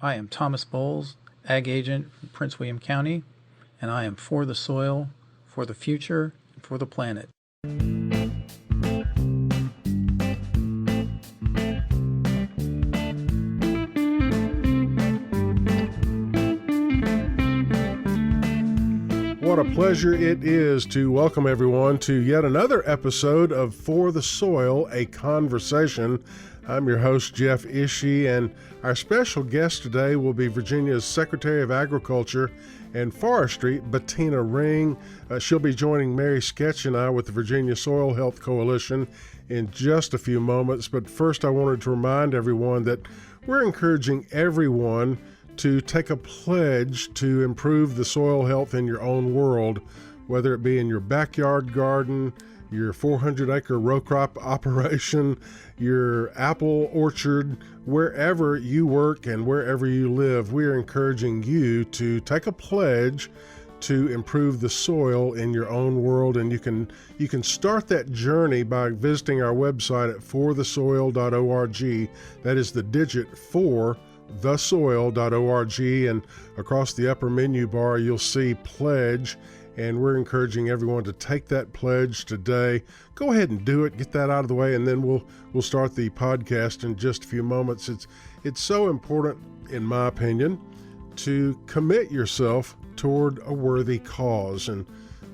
I am Thomas Bowles, Ag Agent in Prince William County, and I am for the soil, for the future, and for the planet. What a pleasure it is to welcome everyone to yet another episode of For the Soil, a Conversation. I'm your host, Jeff Ishee, and our special guest today will be Virginia's Secretary of Agriculture and Forestry, Bettina Ring. She'll be joining Mary Sketch and I with the Virginia Soil Health Coalition in just a few moments. But first, I wanted to remind everyone that we're encouraging everyone to take a pledge to improve the soil health in your own world, whether it be in your backyard garden, your 400-acre row crop operation, your apple orchard, wherever you work and wherever you live. We are encouraging you to take a pledge to improve the soil in your own world, and you can start that journey by visiting our website at forthesoil.org. That is the digit 4 thesoil.org, and across the upper menu bar you'll see pledge, and we're encouraging everyone to take that pledge today. Go ahead and do it, get that out of the way, and then we'll start the podcast in just a few moments. It's so important, in my opinion, to commit yourself toward a worthy cause, and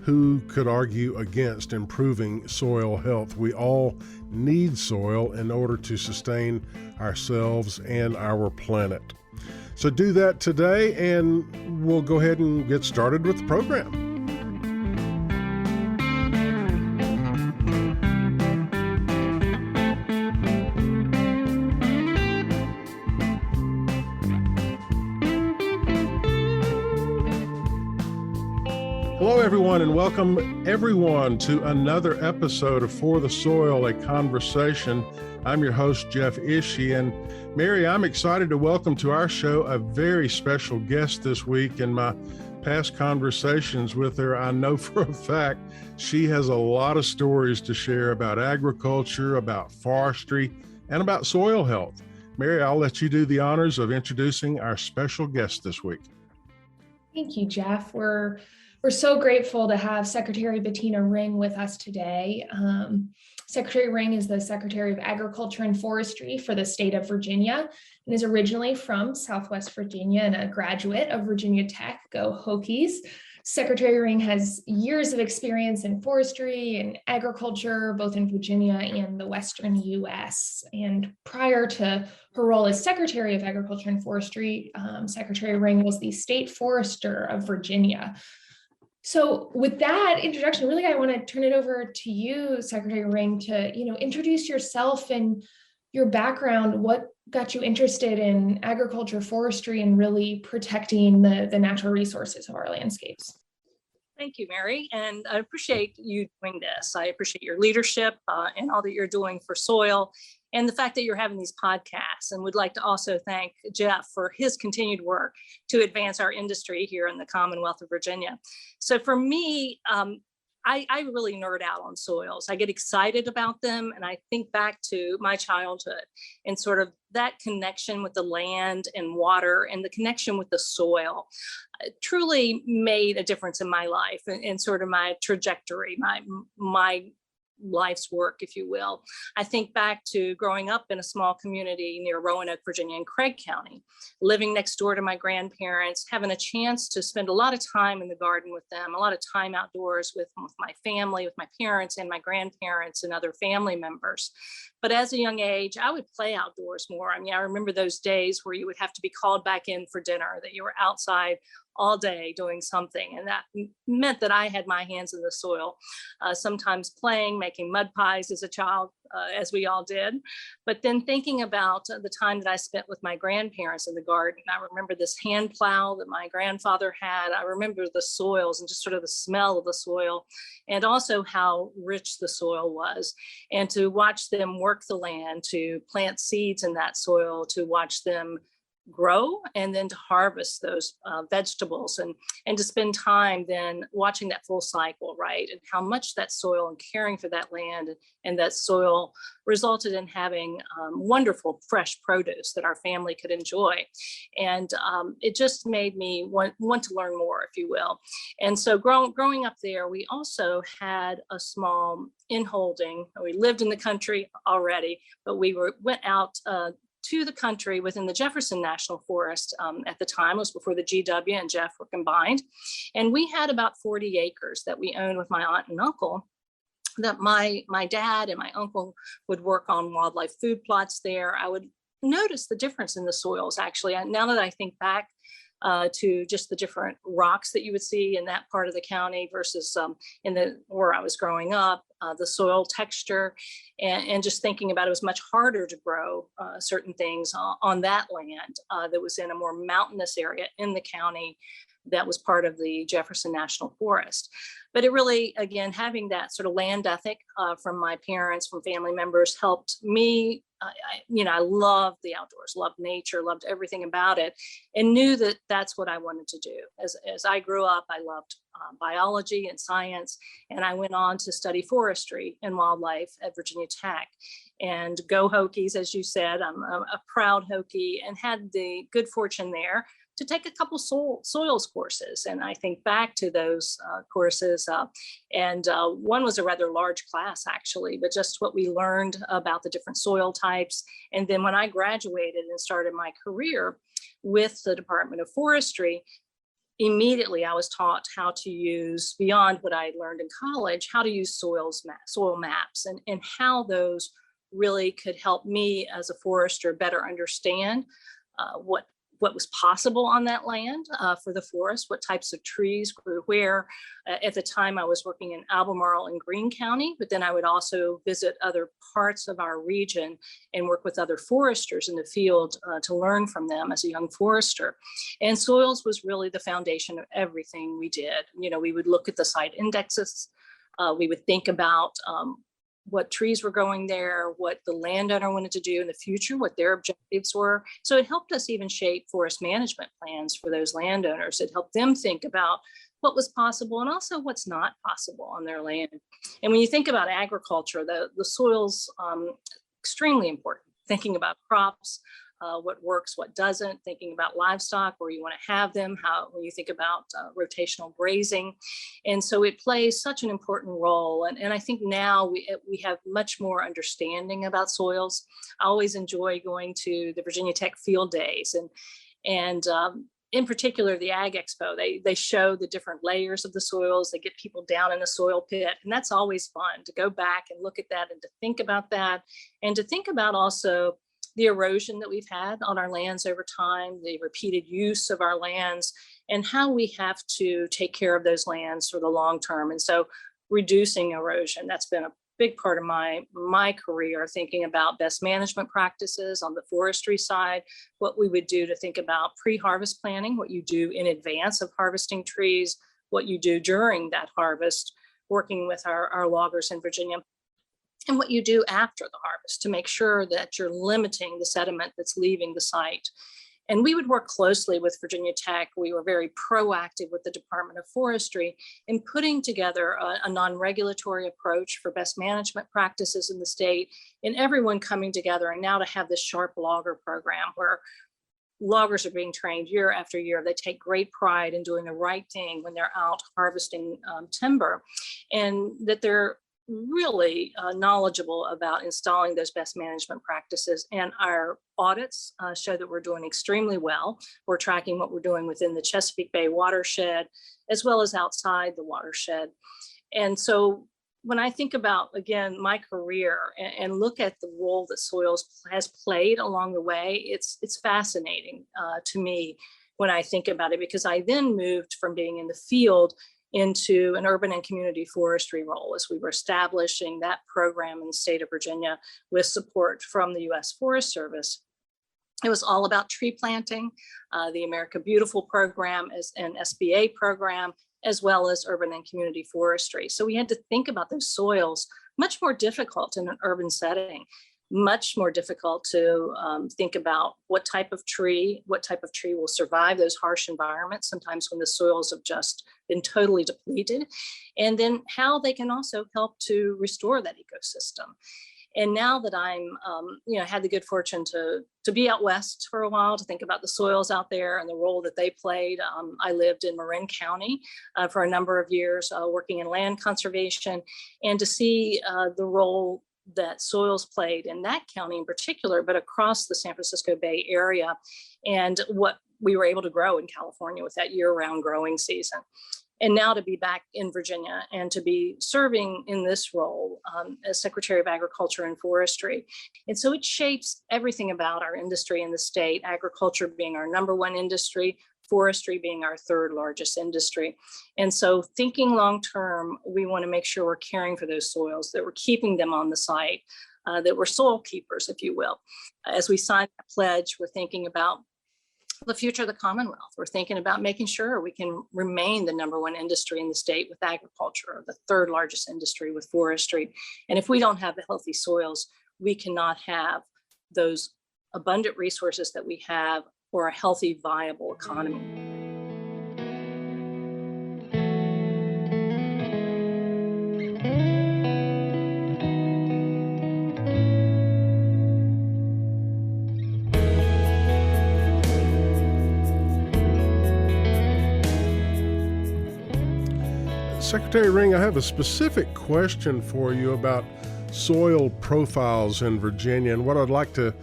who could argue against improving soil health? We all need soil in order to sustain ourselves and our planet. So do that today, and we'll go ahead and get started with the program. Hello, everyone, and welcome everyone to another episode of For the Soil, a Conversation. I'm your host, Jeff Ishee, and Mary, I'm excited to welcome to our show a very special guest this week. In my past conversations with her, I know for a fact she has a lot of stories to share about agriculture, about forestry, and about soil health. Mary, I'll let you do the honors of introducing our special guest this week. Thank you, Jeff. We're so grateful to have Secretary Bettina Ring with us today. Secretary Ring is the Secretary of Agriculture and Forestry for the state of Virginia and is originally from Southwest Virginia and a graduate of Virginia Tech. Go Hokies. Secretary Ring has years of experience in forestry and agriculture, both in Virginia and the Western U.S. And prior to her role as Secretary of Agriculture and Forestry, Secretary Ring was the State Forester of Virginia. So with that introduction, really, I want to turn it over to you, Secretary Ring, to introduce yourself and your background. What got you interested in agriculture, forestry, and really protecting the natural resources of our landscapes? Thank you, Mary, and I appreciate you doing this. I appreciate your leadership and all that you're doing for soil, and the fact that you're having these podcasts, and would like to also thank Jeff for his continued work to advance our industry here in the Commonwealth of Virginia. So for me, I really nerd out on soils. I get excited about them, and I think back to my childhood and sort of that connection with the land and water and the connection with the soil truly made a difference in my life and sort of my trajectory, my life's work, if you will. I think back to growing up in a small community near Roanoke, Virginia, in Craig County, living next door to my grandparents, having a chance to spend a lot of time in the garden with them, a lot of time outdoors with my family, with my parents and my grandparents and other family members. But as a young age, I would play outdoors more. I mean, I remember those days where you would have to be called back in for dinner, that you were outside all day doing something. And that meant that I had my hands in the soil, sometimes playing, making mud pies as a child, as we all did. But then thinking about the time that I spent with my grandparents in the garden, I remember this hand plow that my grandfather had. I remember the soils and just sort of the smell of the soil, and also how rich the soil was. And to watch them work the land, to plant seeds in that soil, to watch them grow and then to harvest those vegetables and to spend time then watching that full cycle, right? And how much that soil and caring for that land and that soil resulted in having wonderful fresh produce that our family could enjoy. And it just made me want to learn more, if you will. And so growing up there, we also had a small inholding. We lived in the country already, but we went out to the country within the Jefferson National Forest. At the time, it was before the GW and Jeff were combined. And we had about 40 acres that we owned with my aunt and uncle, that my dad and my uncle would work on wildlife food plots there. I would notice the difference in the soils, actually. Now that I think back to just the different rocks that you would see in that part of the county versus where I was growing up, the soil texture, and just thinking about it was much harder to grow certain things on that land that was in a more mountainous area in the county that was part of the Jefferson National Forest. But it really, again, having that sort of land ethic from my parents, from family members, helped me. I loved the outdoors, loved nature, loved everything about it, and knew that that's what I wanted to do. As I grew up, I loved biology and science, and I went on to study forestry and wildlife at Virginia Tech. And go Hokies, as you said, I'm a proud Hokie, and had the good fortune there to take a couple soils courses. And I think back to those courses, and one was a rather large class, actually, but just what we learned about the different soil types. And then when I graduated and started my career with the Department of Forestry, immediately I was taught how to use, beyond what I learned in college, how to use soil maps and how those really could help me as a forester better understand what was possible on that land for the forest, what types of trees grew where. At the time, I was working in Albemarle and Greene County, but then I would also visit other parts of our region and work with other foresters in the field to learn from them as a young forester. And soils was really the foundation of everything we did. We would look at the site indexes. We would think about what trees were growing there, what the landowner wanted to do in the future, what their objectives were. So it helped us even shape forest management plans for those landowners. It helped them think about what was possible and also what's not possible on their land. And when you think about agriculture, the soil's extremely important. Thinking about crops, what works, what doesn't, thinking about livestock, where you want to have them, when you think about rotational grazing. And so it plays such an important role. And I think now we have much more understanding about soils. I always enjoy going to the Virginia Tech field days and in particular, the Ag Expo. They show the different layers of the soils. They get people down in the soil pit. And that's always fun to go back and look at that and to think about that. And to think about also the erosion that we've had on our lands over time, the repeated use of our lands, and how we have to take care of those lands for the long term. And so reducing erosion, that's been a big part of my career, thinking about best management practices on the forestry side, what we would do to think about pre-harvest planning, what you do in advance of harvesting trees, what you do during that harvest, working with our loggers in Virginia, and what you do after the harvest to make sure that you're limiting the sediment that's leaving the site. And we would work closely with Virginia Tech. We were very proactive with the Department of Forestry in putting together a non-regulatory approach for best management practices in the state, and everyone coming together. And now to have this sharp logger program where loggers are being trained year after year. They take great pride in doing the right thing when they're out harvesting timber, and that they're really knowledgeable about installing those best management practices. And our audits show that we're doing extremely well. We're tracking what we're doing within the Chesapeake Bay watershed, as well as outside the watershed. And so when I think about, again, my career and look at the role that soils has played along the way, it's fascinating to me when I think about it, because I then moved from being in the field into an urban and community forestry role as we were establishing that program in the state of Virginia with support from the U.S. Forest Service. It was all about tree planting, the America Beautiful program as an SBA program, as well as urban and community forestry. So we had to think about those soils, much more difficult in an urban setting. much more difficult to think about what type of tree will survive those harsh environments, sometimes when the soils have just been totally depleted, and then how they can also help to restore that ecosystem. And now that I'm, had the good fortune to be out west for a while, to think about the soils out there and the role that they played. I lived in Marin County for a number of years, working in land conservation, and to see the role that soils played in that county in particular, but across the San Francisco Bay Area, and what we were able to grow in California with that year-round growing season. And now to be back in Virginia and to be serving in this role as Secretary of Agriculture and Forestry. And so it shapes everything about our industry in the state, agriculture being our #1 industry, forestry being our 3rd largest industry. And so thinking long-term, we want to make sure we're caring for those soils, that we're keeping them on the site, that we're soil keepers, if you will. As we sign that pledge, we're thinking about the future of the Commonwealth. We're thinking about making sure we can remain the #1 industry in the state with agriculture, or the 3rd largest industry with forestry. And if we don't have the healthy soils, we cannot have those abundant resources that we have or a healthy, viable economy. Secretary Ring, I have a specific question for you about soil profiles in Virginia, and what I'd like to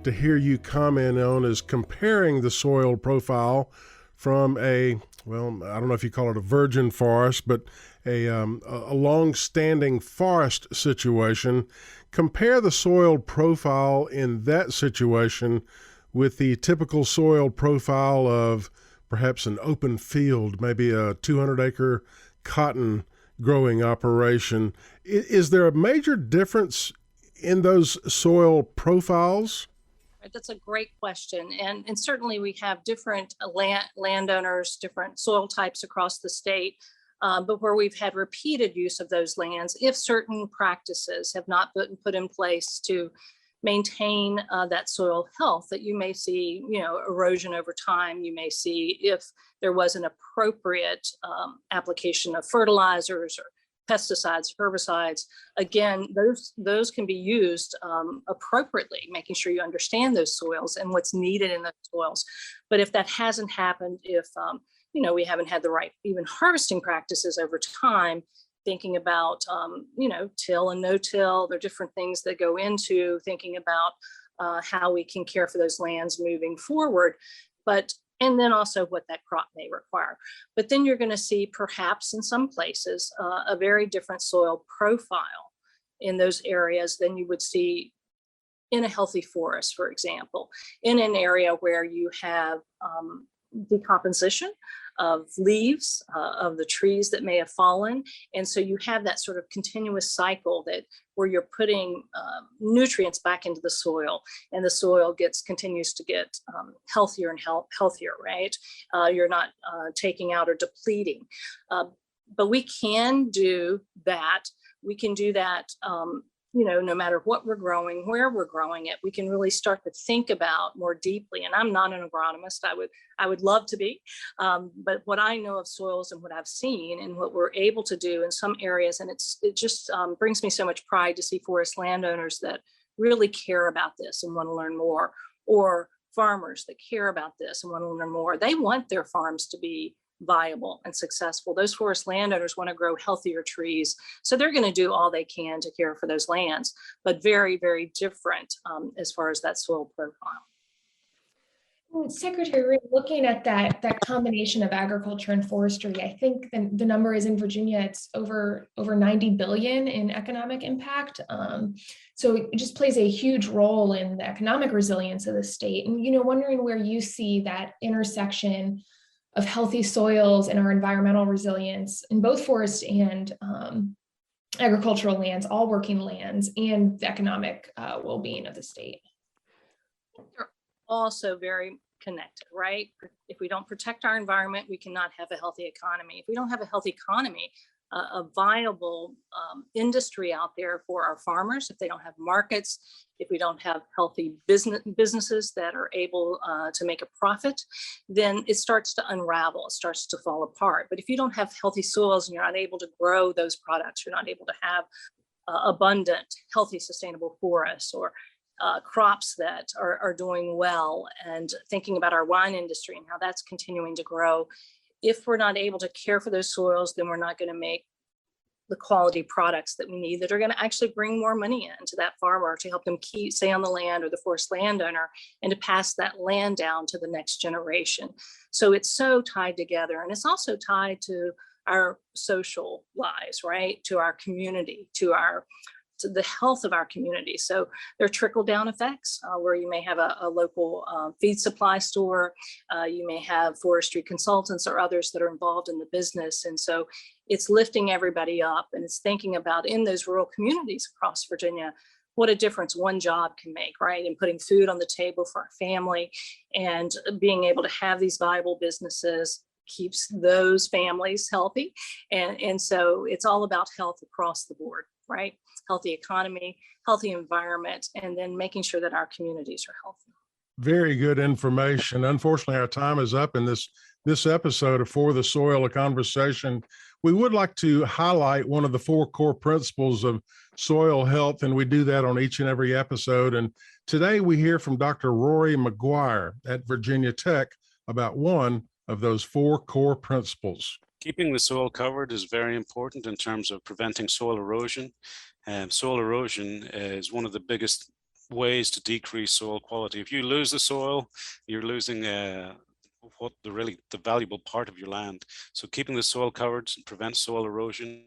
hear you comment on is comparing the soil profile from I don't know if you call it a virgin forest, but a long-standing forest situation. Compare the soil profile in that situation with the typical soil profile of perhaps an open field, maybe a 200-acre cotton growing operation. Is there a major difference in those soil profiles? That's a great question. And certainly we have different landowners, different soil types across the state, but where we've had repeated use of those lands, if certain practices have not been put in place to maintain that soil health, that you may see, erosion over time. You may see if there was an appropriate application of fertilizers or pesticides, herbicides. Again, those can be used appropriately, making sure you understand those soils and what's needed in those soils. But if that hasn't happened, if we haven't had the right even harvesting practices over time, thinking about, till and no-till. There are different things that go into thinking about how we can care for those lands moving forward, and then also what that crop may require. But then you're going to see perhaps in some places a very different soil profile in those areas than you would see in a healthy forest, for example, in an area where you have decomposition of leaves of the trees that may have fallen. And so you have that sort of continuous cycle where you're putting nutrients back into the soil, and the soil continues to get healthier and healthier, right? You're not taking out or depleting. But we can do that. We can do that no matter what we're growing, where we're growing it. We can really start to think about more deeply. And I'm not an agronomist. I would love to be, but what I know of soils and what I've seen and what we're able to do in some areas, and it just brings me so much pride to see forest landowners that really care about this and want to learn more, or farmers that care about this and want to learn more. They want their farms to be viable and successful. Those forest landowners want to grow healthier trees. So they're going to do all they can to care for those lands, but very, very different as far as that soil profile. Secretary, looking at that combination of agriculture and forestry, I think the number is in Virginia, it's over 90 billion in economic impact. So it just plays a huge role in the economic resilience of the state. And, wondering where you see that intersection of healthy soils and our environmental resilience in both forest and agricultural lands, all working lands, and the economic well-being of the state. They're also very connected, right? If we don't protect our environment, we cannot have a healthy economy. If we don't have a healthy economy, a viable industry out there for our farmers. If they don't have markets, if we don't have healthy businesses that are able to make a profit, then it starts to unravel, it starts to fall apart. But if you don't have healthy soils and you're not able to grow those products, you're not able to have abundant, healthy, sustainable forests or crops that are doing well, and thinking about our wine industry and how that's continuing to grow. If we're not able to care for those soils, then we're not going to make the quality products that we need that are going to actually bring more money in to that farmer to help them stay on the land, or the forest landowner, and to pass that land down to the next generation. So it's so tied together, and it's also tied to our social lives, right? To our community, to the health of our community. So there are trickle-down effects where you may have a local feed supply store, you may have forestry consultants or others that are involved in the business. And so it's lifting everybody up, and it's thinking about, in those rural communities across Virginia, what a difference one job can make, right? And putting food on the table for our family, and being able to have these viable businesses keeps those families healthy. And so it's all about health across the board, right? Healthy economy, healthy environment, and then making sure that our communities are healthy. Very good information. Unfortunately, our time is up in this episode of For the Soil, a Conversation. We would like to highlight one of the 4 core principles of soil health, and we do that on each and every episode. And today we hear from Dr. Rory McGuire at Virginia Tech about one of those 4 core principles. Keeping the soil covered is very important in terms of preventing soil erosion. Soil erosion is one of the biggest ways to decrease soil quality. If you lose the soil, you're losing the valuable part of your land. So keeping the soil covered prevents soil erosion.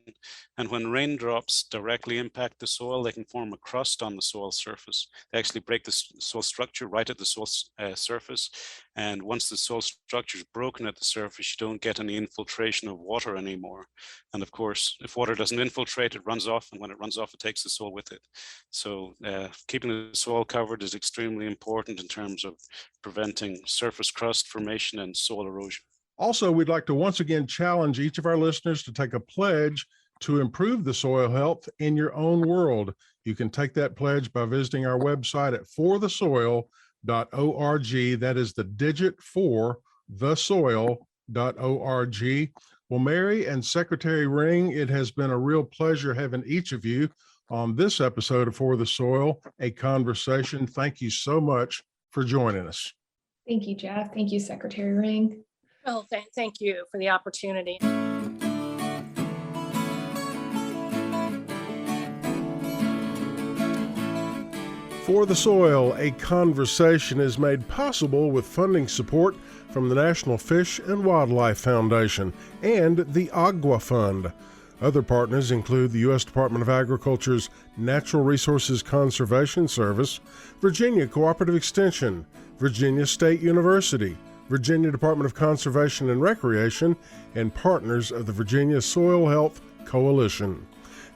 And when raindrops directly impact the soil, they can form a crust on the soil surface. They actually break the soil structure right at the soil surface. And once the soil structure is broken at the surface, you don't get any infiltration of water anymore. And of course, if water doesn't infiltrate, it runs off. And when it runs off, it takes the soil with it. So keeping the soil covered is extremely important in terms of preventing surface crust formation and soil erosion. Also, we'd like to once again challenge each of our listeners to take a pledge to improve the soil health in your own world. You can take that pledge by visiting our website at forthesoil.org. That is the digit 4, thesoil.org. Well, Mary and Secretary Ring, it has been a real pleasure having each of you on this episode of For the Soil, a Conversation. Thank you so much for joining us. Thank you, Jeff. Thank you, Secretary Ring. Well, thank you for the opportunity. For the Soil, a Conversation is made possible with funding support from the National Fish and Wildlife Foundation and the Agua Fund. Other partners include the U.S. Department of Agriculture's Natural Resources Conservation Service, Virginia Cooperative Extension, Virginia State University, Virginia Department of Conservation and Recreation, and partners of the Virginia Soil Health Coalition.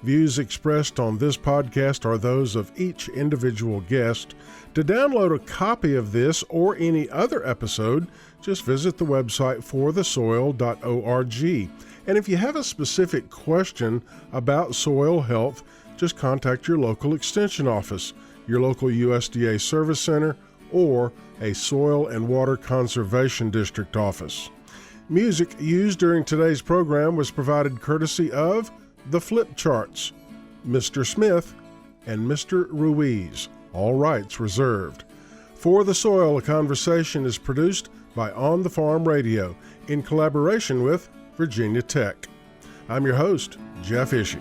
Views expressed on this podcast are those of each individual guest. To download a copy of this or any other episode, just visit the website forthesoil.org. And if you have a specific question about soil health, just contact your local extension office, your local USDA service center, or a soil and water conservation district office. Music used during today's program was provided courtesy of the Flip Charts, Mr. Smith, and Mr. Ruiz. All rights reserved. For the Soil, a Conversation is produced by On the Farm Radio in collaboration with Virginia Tech. I'm your host, Jeff Ishee.